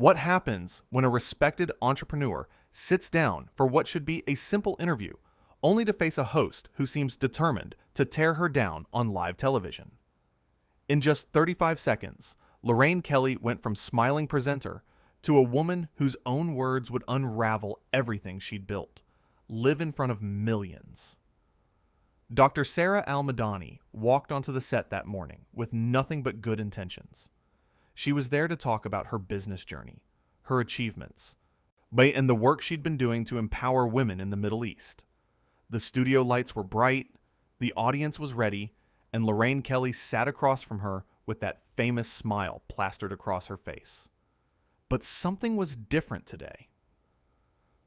What happens when a respected entrepreneur sits down for what should be a simple interview, only to face a host who seems determined to tear her down on live television? In just 35 seconds, Lorraine Kelly went from smiling presenter to a woman whose own words would unravel everything she'd built, live in front of millions. Dr. Sara Al Madani walked onto the set that morning with nothing but good intentions. She was there to talk about her business journey, her achievements, and the work she'd been doing to empower women in the Middle East. The studio lights were bright, the audience was ready, and Lorraine Kelly sat across from her with that famous smile plastered across her face. But something was different today.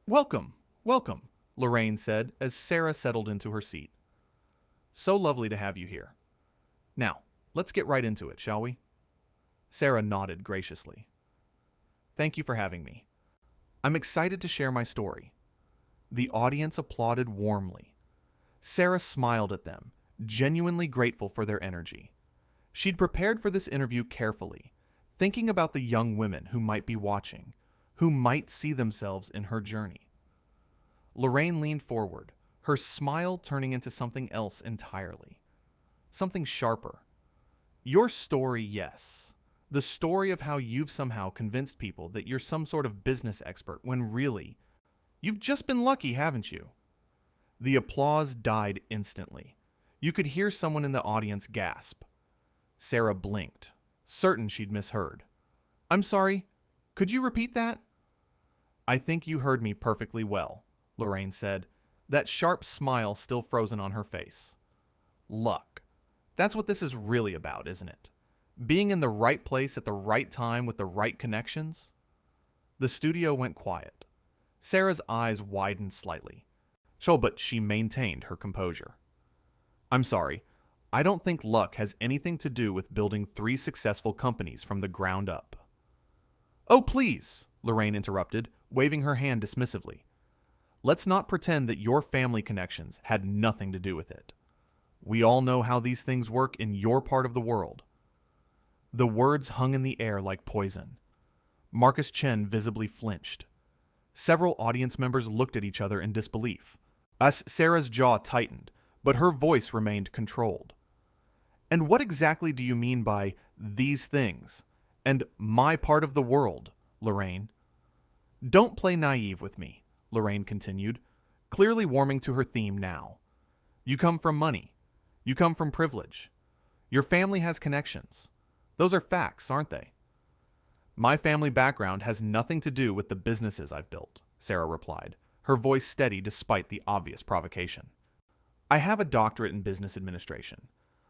"Welcome, welcome," Lorraine said as Sara settled into her seat. "So lovely to have you here. Now, let's get right into it, shall we?" Sara nodded graciously. "Thank you for having me. I'm excited to share my story." The audience applauded warmly. Sara smiled at them, genuinely grateful for their energy. She'd prepared for this interview carefully, thinking about the young women who might be watching, who might see themselves in her journey. Lorraine leaned forward, her smile turning into something else entirely. Something sharper. "Your story, yes. The story of how you've somehow convinced people that you're some sort of business expert when really, you've just been lucky, haven't you?" The applause died instantly. You could hear someone in the audience gasp. Sara blinked, certain she'd misheard. "I'm sorry, could you repeat that?" "I think you heard me perfectly well," Lorraine said, that sharp smile still frozen on her face. "Luck. That's what this is really about, isn't it? Being in the right place at the right time with the right connections?" The studio went quiet. Sara's eyes widened slightly. But she maintained her composure. "I'm sorry. I don't think luck has anything to do with building 3 successful companies from the ground up." "Oh, please," Lorraine interrupted, waving her hand dismissively. "Let's not pretend that your family connections had nothing to do with it. We all know how these things work in your part of the world." The words hung in the air like poison. Marcus Chen visibly flinched. Several audience members looked at each other in disbelief. Sara's jaw tightened, but her voice remained controlled. "And what exactly do you mean by these things? And my part of the world, Lorraine?" "Don't play naive with me," Lorraine continued, clearly warming to her theme now. "You come from money. You come from privilege. Your family has connections. Those are facts, aren't they?" "My family background has nothing to do with the businesses I've built," Sara replied, her voice steady despite the obvious provocation. "I have a doctorate in business administration.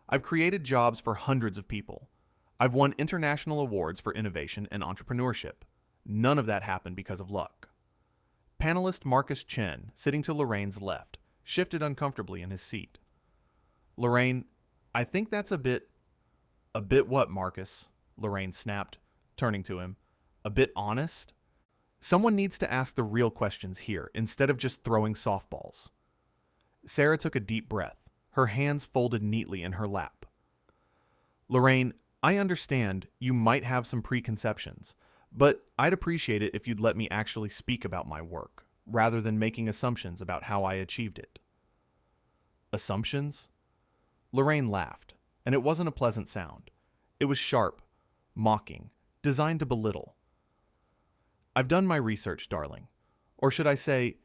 I've created jobs for hundreds of people. I've won international awards for innovation and entrepreneurship. None of that happened because of luck." Panelist Marcus Chen, sitting to Lorraine's left, shifted uncomfortably in his seat. "Lorraine, I think that's a bit what, Marcus?" Lorraine snapped, turning to him. "A bit honest? Someone needs to ask the real questions here instead of just throwing softballs." Sara took a deep breath, her hands folded neatly in her lap. "Lorraine, I understand you might have some preconceptions, but I'd appreciate it if you'd let me actually speak about my work, rather than making assumptions about how I achieved it." "Assumptions?" Lorraine laughed, and it wasn't a pleasant sound. It was sharp, mocking, designed to belittle. "I've done my research, darling. Or should I say,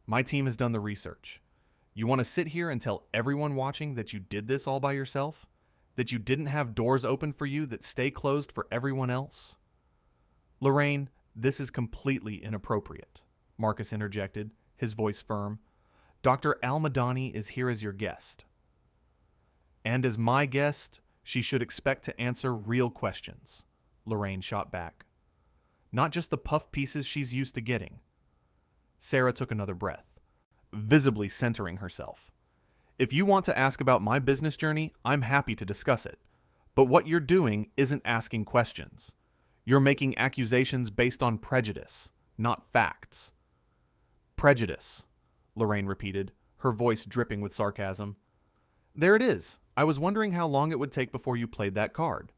my team has done the research. You want to sit here and tell everyone watching that you did this all by yourself? That you didn't have doors open for you that stay closed for everyone else?" "Lorraine, this is completely inappropriate," Marcus interjected, his voice firm. "Dr. Al Madani is here as your guest. And as my guest, she should expect to answer real questions," Lorraine shot back. "Not just the puff pieces she's used to getting." Sara took another breath, visibly centering herself. "If you want to ask about my business journey, I'm happy to discuss it. But what you're doing isn't asking questions. You're making accusations based on prejudice, not facts." "Prejudice," Lorraine repeated, her voice dripping with sarcasm. "There it is. I was wondering how long it would take before you played that card."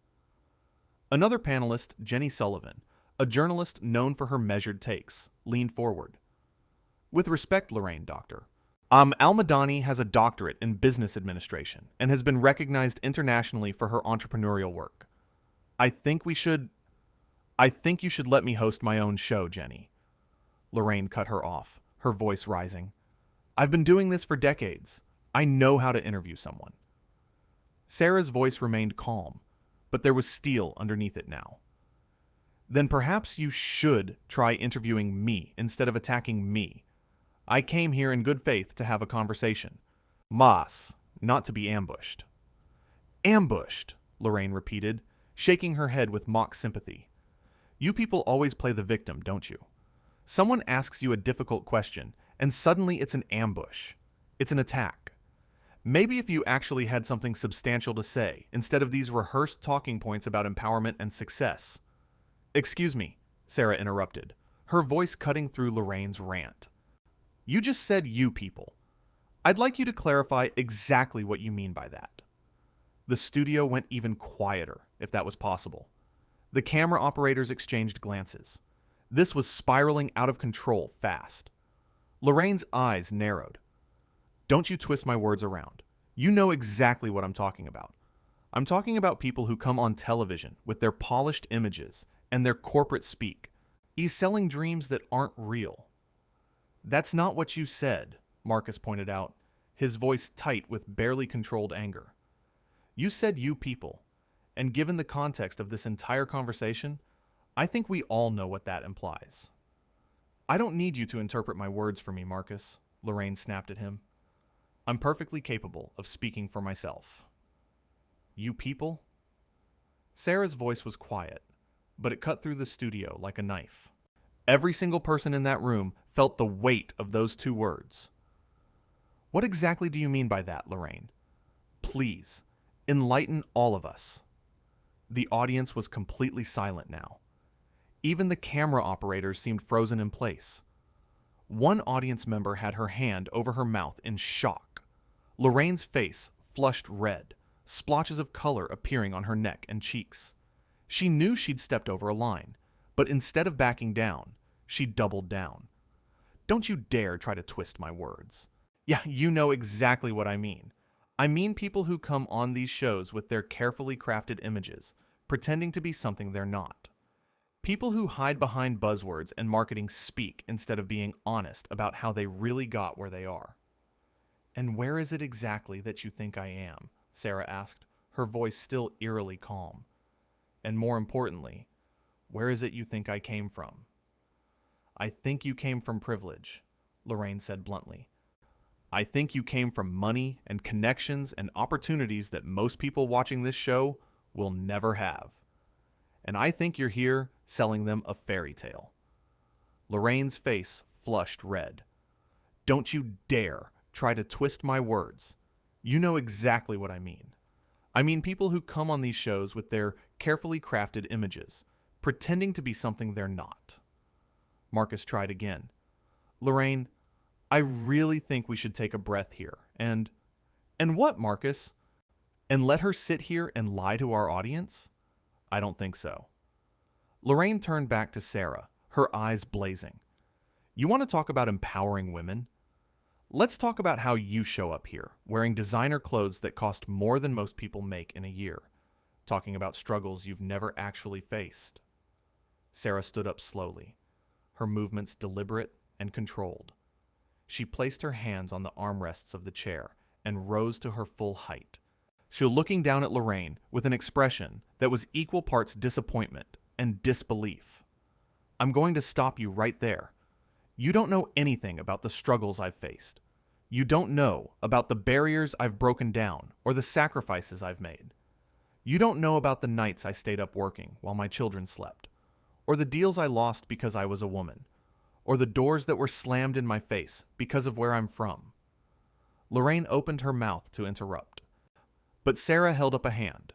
Another panelist, Jenny Sullivan, a journalist known for her measured takes, leaned forward. With respect, Lorraine, Doctor. Al Madani has a doctorate in business administration and has been recognized internationally for her entrepreneurial work. I think you should let me host my own show, Jenny. Lorraine cut her off, her voice rising. I've been doing this for decades. I know how to interview someone. Sarah's voice remained calm, but there was steel underneath it now. Then perhaps you should try interviewing me instead of attacking me. I came here in good faith to have a conversation. Mas, not to be ambushed. Ambushed, Lorraine repeated, shaking her head with mock sympathy. You people always play the victim, don't you? Someone asks you a difficult question, and suddenly it's an ambush. It's an attack. Maybe if you actually had something substantial to say, instead of these rehearsed talking points about empowerment and success. Excuse me, Sara interrupted, her voice cutting through Lorraine's rant. You just said you people. I'd like you to clarify exactly what you mean by that. The studio went even quieter, if that was possible. The camera operators exchanged glances. This was spiraling out of control fast. Lorraine's eyes narrowed. Don't you twist my words around. You know exactly what I'm talking about. I'm talking about people who come on television with their polished images and their corporate speak. He's selling dreams that aren't real. That's not what you said, Marcus pointed out, his voice tight with barely controlled anger. You said you people, and given the context of this entire conversation, I think we all know what that implies. I don't need you to interpret my words for me, Marcus, Lorraine snapped at him. I'm perfectly capable of speaking for myself. You people? Sarah's voice was quiet, but it cut through the studio like a knife. Every single person in that room felt the weight of those two words. What exactly do you mean by that, Lorraine? Please, enlighten all of us. The audience was completely silent now. Even the camera operators seemed frozen in place. One audience member had her hand over her mouth in shock. Lorraine's face flushed red, splotches of color appearing on her neck and cheeks. She knew she'd stepped over a line, but instead of backing down, she doubled down. Don't you dare try to twist my words. Yeah, you know exactly what I mean. I mean people who come on these shows with their carefully crafted images, pretending to be something they're not. People who hide behind buzzwords and marketing speak instead of being honest about how they really got where they are. And where is it exactly that you think I am? Sara asked, her voice still eerily calm. And more importantly, where is it you think I came from? I think you came from privilege, Lorraine said bluntly. I think you came from money and connections and opportunities that most people watching this show will never have. And I think you're here selling them a fairy tale. Lorraine's face flushed red. Don't you dare try to twist my words. You know exactly what I mean. I mean people who come on these shows with their carefully crafted images, pretending to be something they're not. Marcus tried again. Lorraine, I really think we should take a breath here. And what, Marcus? And let her sit here and lie to our audience? I don't think so. Lorraine turned back to Sara, her eyes blazing. You want to talk about empowering women? Let's talk about how you show up here, wearing designer clothes that cost more than most people make in a year, talking about struggles you've never actually faced. Sara stood up slowly, her movements deliberate and controlled. She placed her hands on the armrests of the chair and rose to her full height. She was looking down at Lorraine with an expression that was equal parts disappointment and disbelief. I'm going to stop you right there. You don't know anything about the struggles I've faced. You don't know about the barriers I've broken down or the sacrifices I've made. You don't know about the nights I stayed up working while my children slept, or the deals I lost because I was a woman, or the doors that were slammed in my face because of where I'm from. Lorraine opened her mouth to interrupt, but Sara held up a hand.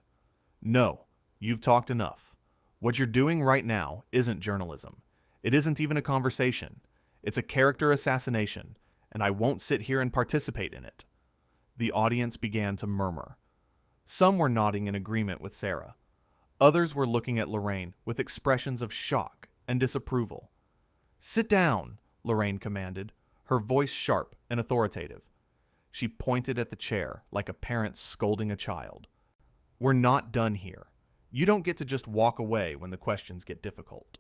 No, you've talked enough. What you're doing right now isn't journalism. It isn't even a conversation. It's a character assassination, and I won't sit here and participate in it. The audience began to murmur. Some were nodding in agreement with Sara. Others were looking at Lorraine with expressions of shock and disapproval. "Sit down," Lorraine commanded, her voice sharp and authoritative. She pointed at the chair like a parent scolding a child. "We're not done here. You don't get to just walk away when the questions get difficult."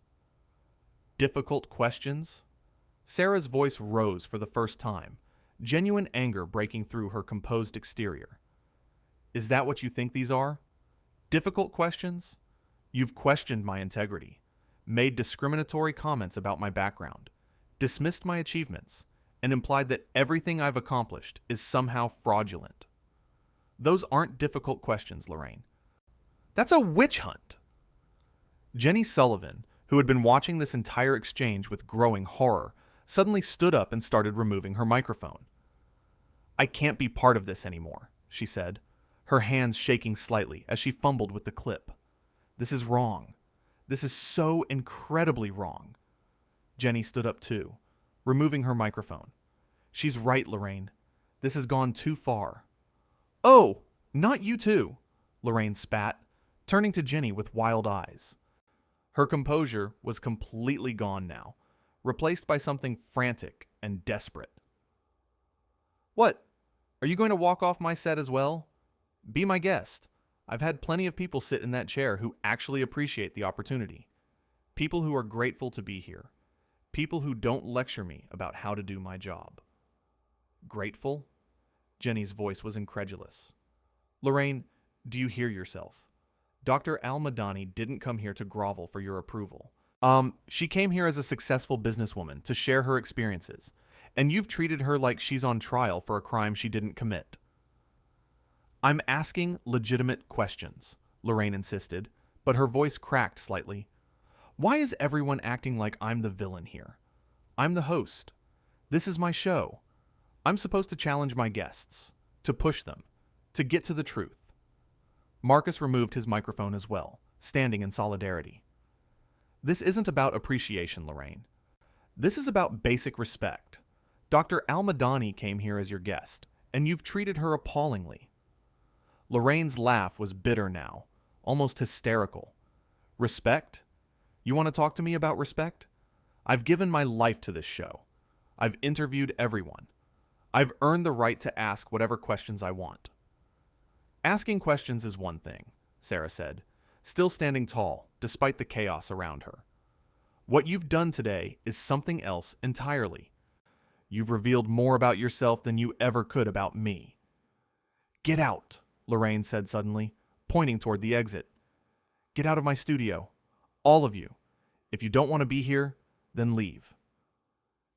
Difficult questions? Sarah's voice rose for the first time, genuine anger breaking through her composed exterior. "Is that what you think these are? Difficult questions? You've questioned my integrity, made discriminatory comments about my background, dismissed my achievements, and implied that everything I've accomplished is somehow fraudulent. Those aren't difficult questions, Lorraine. That's a witch hunt." Jenny Sullivan, who had been watching this entire exchange with growing horror, suddenly stood up and started removing her microphone. "I can't be part of this anymore," she said, her hands shaking slightly as she fumbled with the clip. "This is wrong. This is so incredibly wrong." Jenny stood up too, removing her microphone. "She's right, Lorraine. This has gone too far." "Oh, not you too," Lorraine spat, turning to Jenny with wild eyes. Her composure was completely gone now, replaced by something frantic and desperate. "What? Are you going to walk off my set as well? Be my guest. I've had plenty of people sit in that chair who actually appreciate the opportunity. People who are grateful to be here. People who don't lecture me about how to do my job." "Grateful?" Jenny's voice was incredulous. "Lorraine, do you hear yourself? Dr. Al Madani didn't come here to grovel for your approval. She came here as a successful businesswoman to share her experiences, and you've treated her like she's on trial for a crime she didn't commit." "I'm asking legitimate questions," Lorraine insisted, but her voice cracked slightly. "Why is everyone acting like I'm the villain here? I'm the host. This is my show. I'm supposed to challenge my guests, to push them, to get to the truth." Marcus removed his microphone as well, standing in solidarity. "This isn't about appreciation, Lorraine. This is about basic respect. Dr. Al Madani came here as your guest, and you've treated her appallingly." Lorraine's laugh was bitter now, almost hysterical. "Respect? You want to talk to me about respect? I've given my life to this show. I've interviewed everyone. I've earned the right to ask whatever questions I want." "Asking questions is one thing," Sara said, still standing tall despite the chaos around her. "What you've done today is something else entirely. You've revealed more about yourself than you ever could about me." "Get out," Lorraine said suddenly, pointing toward the exit. "Get out of my studio. All of you. If you don't want to be here, then leave."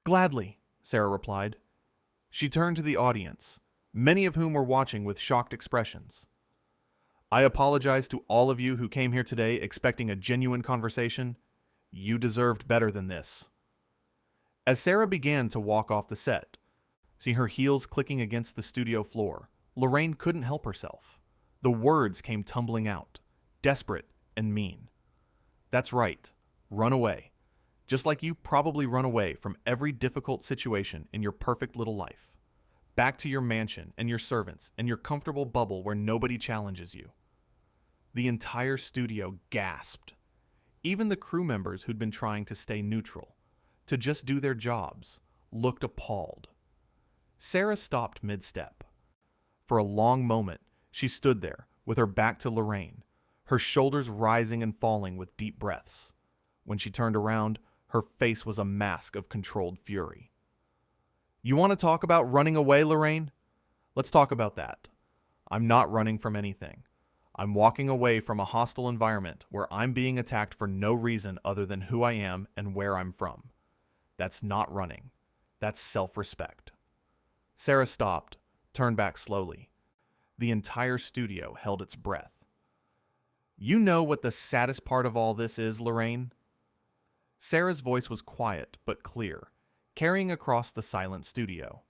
"Gladly," Sara replied. She turned to the audience, many of whom were watching with shocked expressions. "I apologize to all of you who came here today expecting a genuine conversation. You deserved better than this." As Sara began to walk off the set, seeing her heels clicking against the studio floor, Lorraine couldn't help herself. The words came tumbling out, desperate and mean. "That's right. Run away. Just like you probably run away from every difficult situation in your perfect little life. Back to your mansion and your servants and your comfortable bubble where nobody challenges you." The entire studio gasped. Even the crew members who'd been trying to stay neutral, to just do their jobs, looked appalled. Sara stopped mid-step. For a long moment, she stood there with her back to Lorraine, her shoulders rising and falling with deep breaths. When she turned around, her face was a mask of controlled fury. "You want to talk about running away, Lorraine? Let's talk about that. I'm not running from anything. I'm walking away from a hostile environment where I'm being attacked for no reason other than who I am and where I'm from. That's not running. That's self-respect." Sara stopped, turned back slowly. The entire studio held its breath. "You know what the saddest part of all this is, Lorraine?" Sara's voice was quiet but clear, carrying across the silent studio.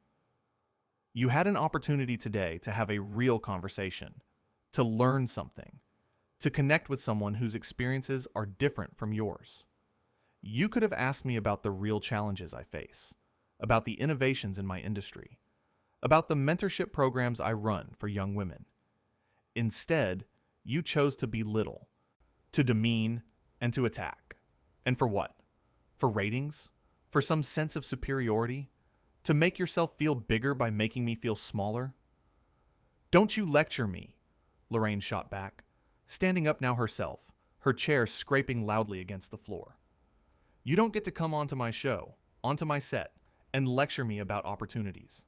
"You had an opportunity today to have a real conversation, to learn something, to connect with someone whose experiences are different from yours. You could have asked me about the real challenges I face, about the innovations in my industry, about the mentorship programs I run for young women. Instead, you chose to belittle, to demean, and to attack. And for what? For ratings? For some sense of superiority? To make yourself feel bigger by making me feel smaller? Don't you lecture me, Lorraine shot back, standing up now herself, her chair scraping loudly against the floor. You don't get to come onto my show, onto my set, and lecture me about opportunities.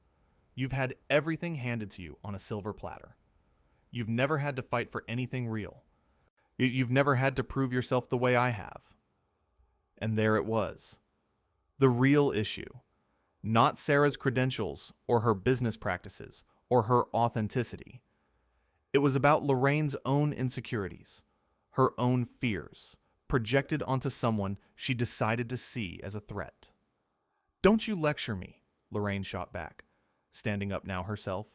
You've had everything handed to you on a silver platter. You've never had to fight for anything real. You've never had to prove yourself the way I have. And there it was. The real issue. Not Sara's credentials or her business practices or her authenticity. It was about Lorraine's own insecurities, her own fears, projected onto someone she decided to see as a threat. Don't you lecture me, Lorraine shot back, standing up now herself.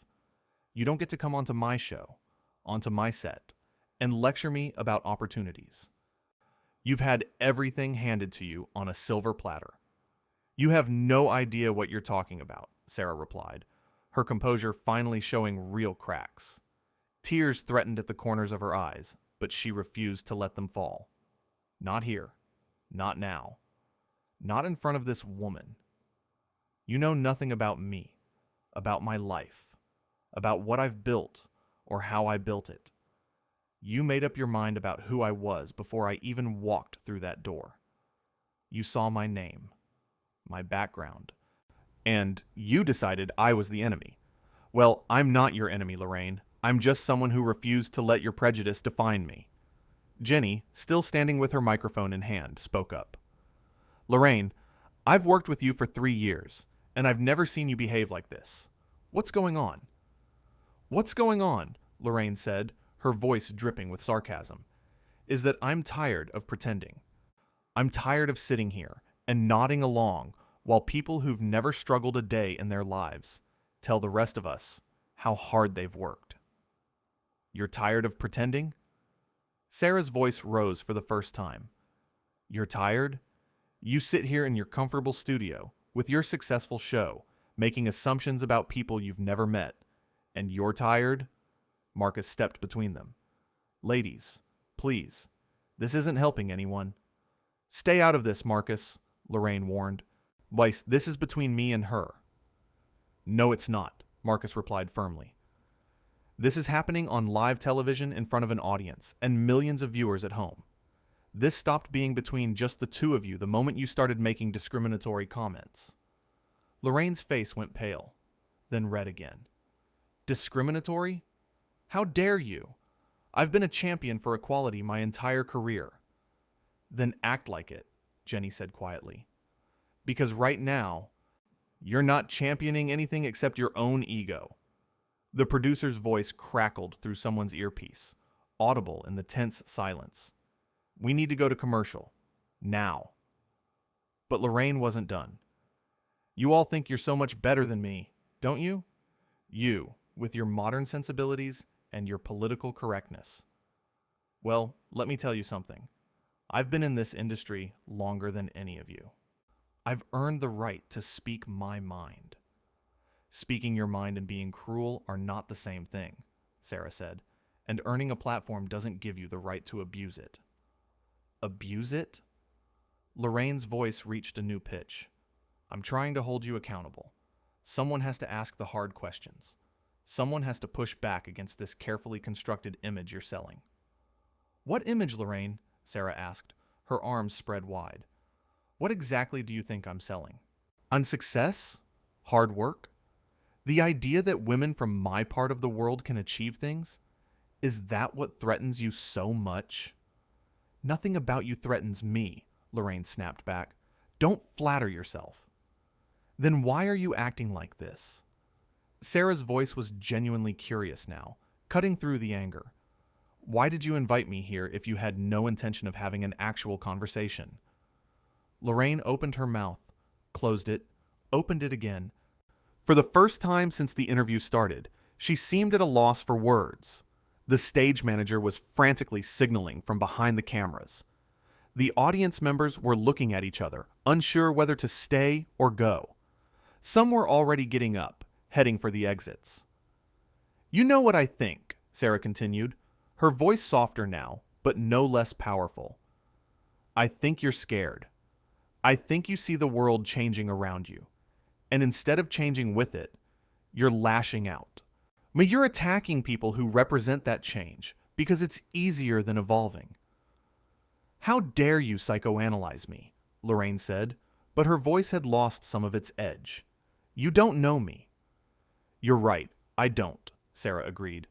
You don't get to come onto my show, onto my set, and lecture me about opportunities. You've had everything handed to you on a silver platter. You have no idea what you're talking about, Sara replied, her composure finally showing real cracks. Tears threatened at the corners of her eyes, but she refused to let them fall. Not here. Not now. Not in front of this woman. You know nothing about me, about my life, about what I've built or how I built it. You made up your mind about who I was before I even walked through that door. You saw my name, my background, and you decided I was the enemy. Well, I'm not your enemy, Lorraine. I'm just someone who refused to let your prejudice define me. Jenny, still standing with her microphone in hand, spoke up. Lorraine, I've worked with you for 3 years, and I've never seen you behave like this. What's going on? What's going on, Lorraine said, her voice dripping with sarcasm, is that I'm tired of pretending. I'm tired of sitting here and nodding along while people who've never struggled a day in their lives tell the rest of us how hard they've worked. You're tired of pretending? Sara's voice rose for the first time. You're tired? You sit here in your comfortable studio with your successful show, making assumptions about people you've never met, and you're tired? Marcus stepped between them. Ladies, please, this isn't helping anyone. Stay out of this, Marcus, Lorraine warned. Weiss, this is between me and her. No, it's not, Marcus replied firmly. This is happening on live television in front of an audience and millions of viewers at home. This stopped being between just the two of you the moment you started making discriminatory comments. Lorraine's face went pale, then red again. Discriminatory? How dare you? I've been a champion for equality my entire career. Then act like it, Jenny said quietly. Because right now, you're not championing anything except your own ego. The producer's voice crackled through someone's earpiece, audible in the tense silence. We need to go to commercial. Now. But Lorraine wasn't done. You all think you're so much better than me, don't you? You, with your modern sensibilities and your political correctness. Well, let me tell you something. I've been in this industry longer than any of you. I've earned the right to speak my mind. Speaking your mind and being cruel are not the same thing, Sara said, and earning a platform doesn't give you the right to abuse it. Abuse it? Lorraine's voice reached a new pitch. I'm trying to hold you accountable. Someone has to ask the hard questions. Someone has to push back against this carefully constructed image you're selling. What image, Lorraine? Sara asked, her arms spread wide. What exactly do you think I'm selling? Unsuccess? Hard work? The idea that women from my part of the world can achieve things? Is that what threatens you so much? Nothing about you threatens me, Lorraine snapped back. Don't flatter yourself. Then why are you acting like this? Sara's voice was genuinely curious now, cutting through the anger. Why did you invite me here if you had no intention of having an actual conversation? Lorraine opened her mouth, closed it, opened it again. For the first time since the interview started, she seemed at a loss for words. The stage manager was frantically signaling from behind the cameras. The audience members were looking at each other, unsure whether to stay or go. Some were already getting up, heading for the exits. You know what I think, Sara continued, her voice softer now, but no less powerful. I think you're scared. I think you see the world changing around you. And instead of changing with it, you're lashing out. But you're attacking people who represent that change because it's easier than evolving. How dare you psychoanalyze me, Lorraine said, but her voice had lost some of its edge. You don't know me. You're right, I don't, Sara agreed.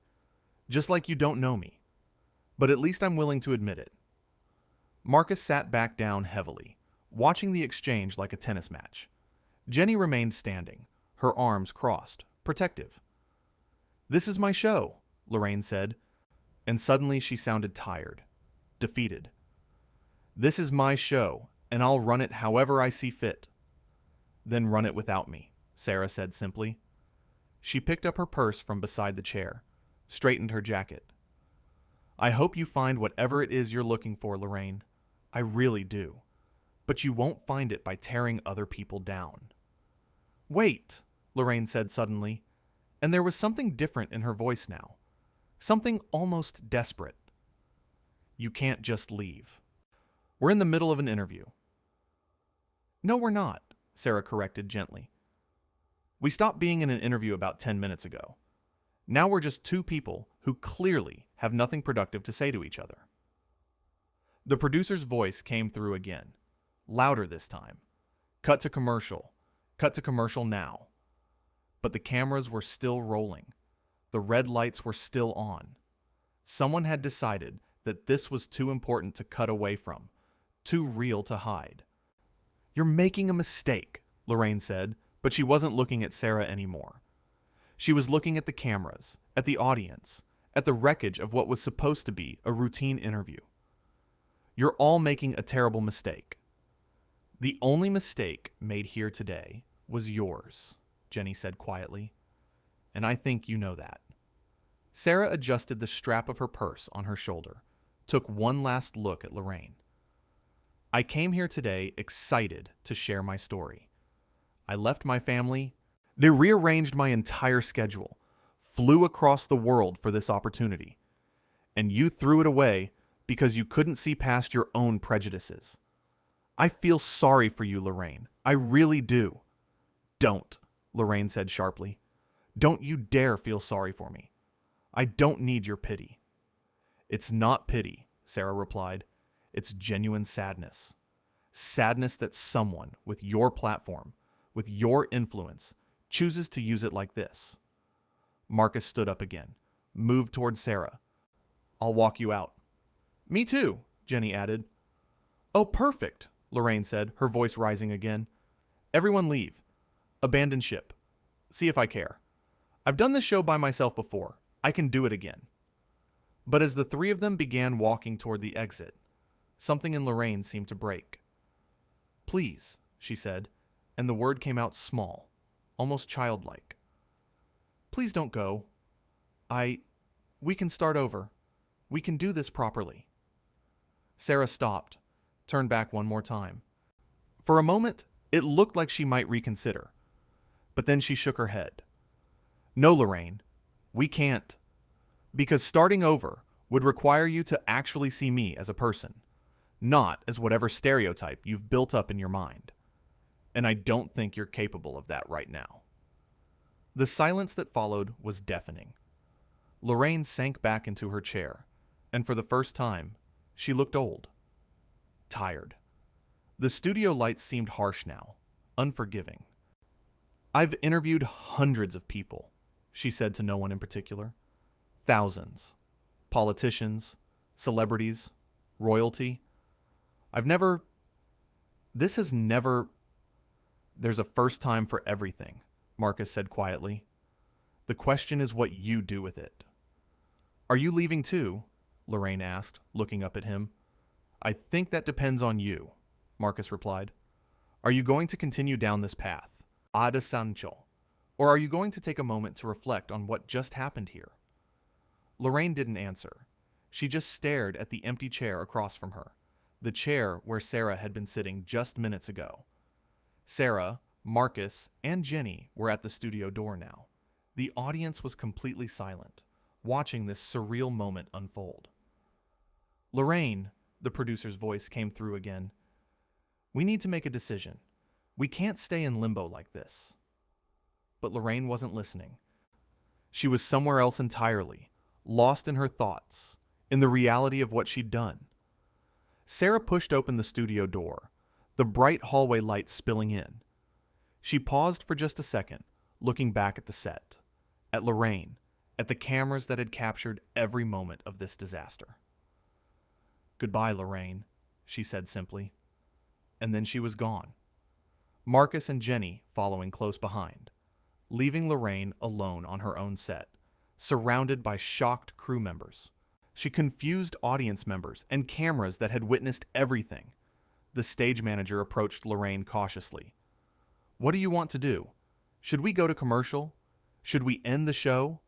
Just like you don't know me. But at least I'm willing to admit it. Marcus sat back down heavily, watching the exchange like a tennis match. Jenny remained standing, her arms crossed, protective. This is my show, Lorraine said, and suddenly she sounded tired, defeated. This is my show, and I'll run it however I see fit. Then run it without me, Sara said simply. She picked up her purse from beside the chair, straightened her jacket. I hope you find whatever it is you're looking for, Lorraine. I really do. But you won't find it by tearing other people down. Wait, Lorraine said suddenly, and there was something different in her voice now. Something almost desperate. You can't just leave. We're in the middle of an interview. No, we're not, Sara corrected gently. We stopped being in an interview about 10 minutes ago. Now we're just two people who clearly have nothing productive to say to each other. The producer's voice came through again, louder this time. Cut to commercial. Cut to commercial now. But the cameras were still rolling. The red lights were still on. Someone had decided that this was too important to cut away from, too real to hide. You're making a mistake, Lorraine said, but she wasn't looking at Sara anymore. She was looking at the cameras, at the audience, at the wreckage of what was supposed to be a routine interview. You're all making a terrible mistake. The only mistake made here today was yours, Jenny said quietly, and I think you know that. Sara adjusted the strap of her purse on her shoulder, took one last look at Lorraine. I came here today excited to share my story. I left my family. They rearranged my entire schedule, flew across the world for this opportunity, and you threw it away because you couldn't see past your own prejudices. I feel sorry for you, Lorraine. I really do. Don't, Lorraine said sharply. Don't you dare feel sorry for me. I don't need your pity. It's not pity, Sara replied. It's genuine sadness. Sadness that someone with your platform, with your influence, chooses to use it like this. Marcus stood up again, moved toward Sara. I'll walk you out. Me too, Jenny added. Oh, perfect, Lorraine said, her voice rising again. Everyone leave. Abandon ship. See if I care. I've done this show by myself before. I can do it again. But as the three of them began walking toward the exit, something in Lorraine seemed to break. Please, she said, and the word came out small, almost childlike. Please don't go. We can start over. We can do this properly. Sara stopped, turned back one more time. For a moment, it looked like she might reconsider, but then she shook her head. No, Lorraine, we can't. Because starting over would require you to actually see me as a person, not as whatever stereotype you've built up in your mind. And I don't think you're capable of that right now. The silence that followed was deafening. Lorraine sank back into her chair, and for the first time, she looked old. Tired. The studio lights seemed harsh now, unforgiving. I've interviewed hundreds of people, she said to no one in particular. Thousands. Politicians, celebrities, royalty. There's a first time for everything, Marcus said quietly. The question is what you do with it. Are you leaving too? Lorraine asked, looking up at him. I think that depends on you, Marcus replied. Are you going to continue down this path, ad Sancho, or are you going to take a moment to reflect on what just happened here? Lorraine didn't answer. She just stared at the empty chair across from her, the chair where Sara had been sitting just minutes ago. Sara, Marcus, and Jenny were at the studio door now. The audience was completely silent, watching this surreal moment unfold. Lorraine, the producer's voice came through again. We need to make a decision. We can't stay in limbo like this. But Lorraine wasn't listening. She was somewhere else entirely, lost in her thoughts, in the reality of what she'd done. Sara pushed open the studio door, the bright hallway light spilling in. She paused for just a second, looking back at the set, at Lorraine, at the cameras that had captured every moment of this disaster. "Goodbye, Lorraine," she said simply. And then she was gone. Marcus and Jenny following close behind, leaving Lorraine alone on her own set, surrounded by shocked crew members. She confused audience members and cameras that had witnessed everything. The stage manager approached Lorraine cautiously. "What do you want to do? Should we go to commercial? Should we end the show?"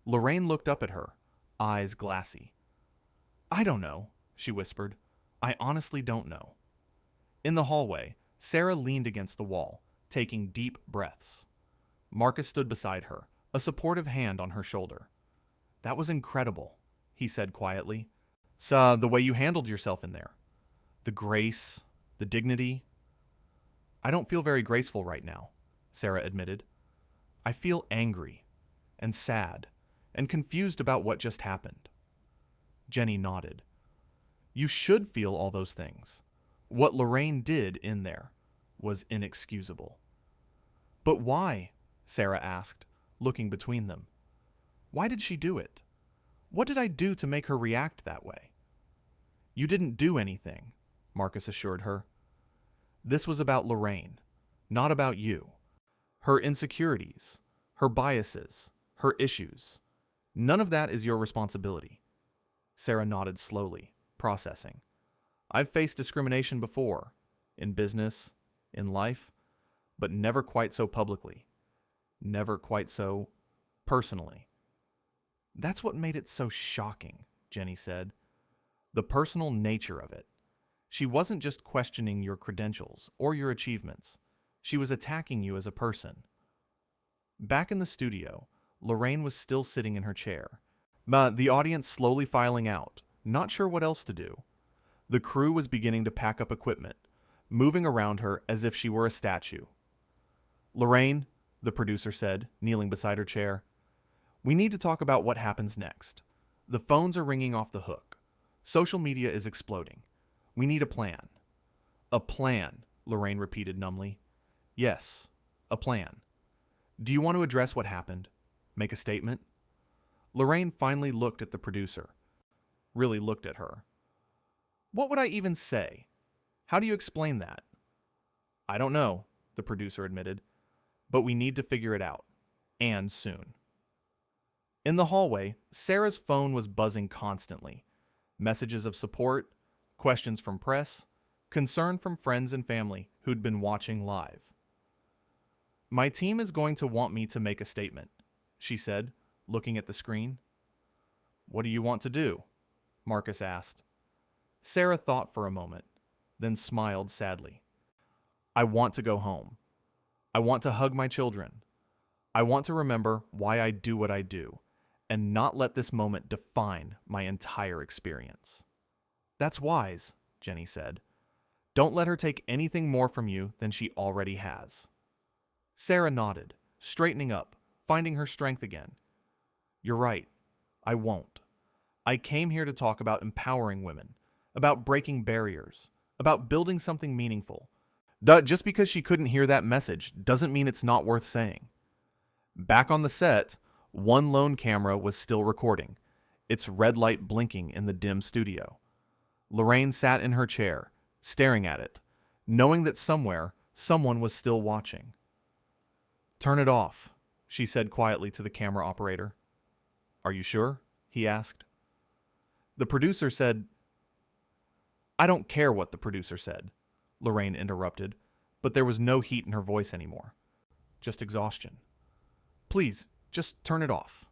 Lorraine looked up at her, eyes glassy. "I don't know," she whispered. "I honestly don't know." In the hallway, Sara leaned against the wall, taking deep breaths. Marcus stood beside her, a supportive hand on her shoulder. "That was incredible," he said quietly. "Saw the way you handled yourself in there. The grace, the dignity." "I don't feel very graceful right now," Sara admitted. "I feel angry and sad and confused about what just happened." Jenny nodded. "You should feel all those things. What Lorraine did in there was inexcusable." "But why?" Sara asked, looking between them. "Why did she do it? What did I do to make her react that way?" "You didn't do anything," Marcus assured her. "This was about Lorraine, not about you. Her insecurities, her biases, her issues. None of that is your responsibility." Sara nodded slowly, processing. "I've faced discrimination before, in business, in life, but never quite so publicly. Never quite so personally." "That's what made it so shocking," Jenny said. "The personal nature of it. She wasn't just questioning your credentials or your achievements. She was attacking you as a person." Back in the studio, Lorraine was still sitting in her chair, but the audience slowly filing out, not sure what else to do. The crew was beginning to pack up equipment, moving around her as if she were a statue. "Lorraine," the producer said, kneeling beside her chair, "we need to talk about what happens next. The phones are ringing off the hook. Social media is exploding. We need a plan." "A plan," Lorraine repeated numbly. "Yes, a plan. Do you want to address what happened? Make a statement?" Lorraine finally looked at the producer. Really looked at her. "What would I even say? How do you explain that?" "I don't know," the producer admitted, "but we need to figure it out. And soon." In the hallway, Sara's phone was buzzing constantly. Messages of support, questions from press, concern from friends and family who'd been watching live. "My team is going to want me to make a statement," she said, looking at the screen. "What do you want to do?" Marcus asked. Sara thought for a moment, then smiled sadly. "I want to go home. I want to hug my children. I want to remember why I do what I do, and not let this moment define my entire experience." "That's wise," Jenny said. "Don't let her take anything more from you than she already has." Sara nodded, straightening up, finding her strength again. "You're right. I won't. I came here to talk about empowering women, about breaking barriers, about building something meaningful. Just because she couldn't hear that message doesn't mean it's not worth saying." Back on the set, one lone camera was still recording, its red light blinking in the dim studio. Lorraine sat in her chair, staring at it, knowing that somewhere, someone was still watching. "Turn it off," she said quietly to the camera operator. "Are you sure?" he asked. The producer said, "I don't care what the producer said," Lorraine interrupted, but there was no heat in her voice anymore. Just exhaustion. "Please, just turn it off."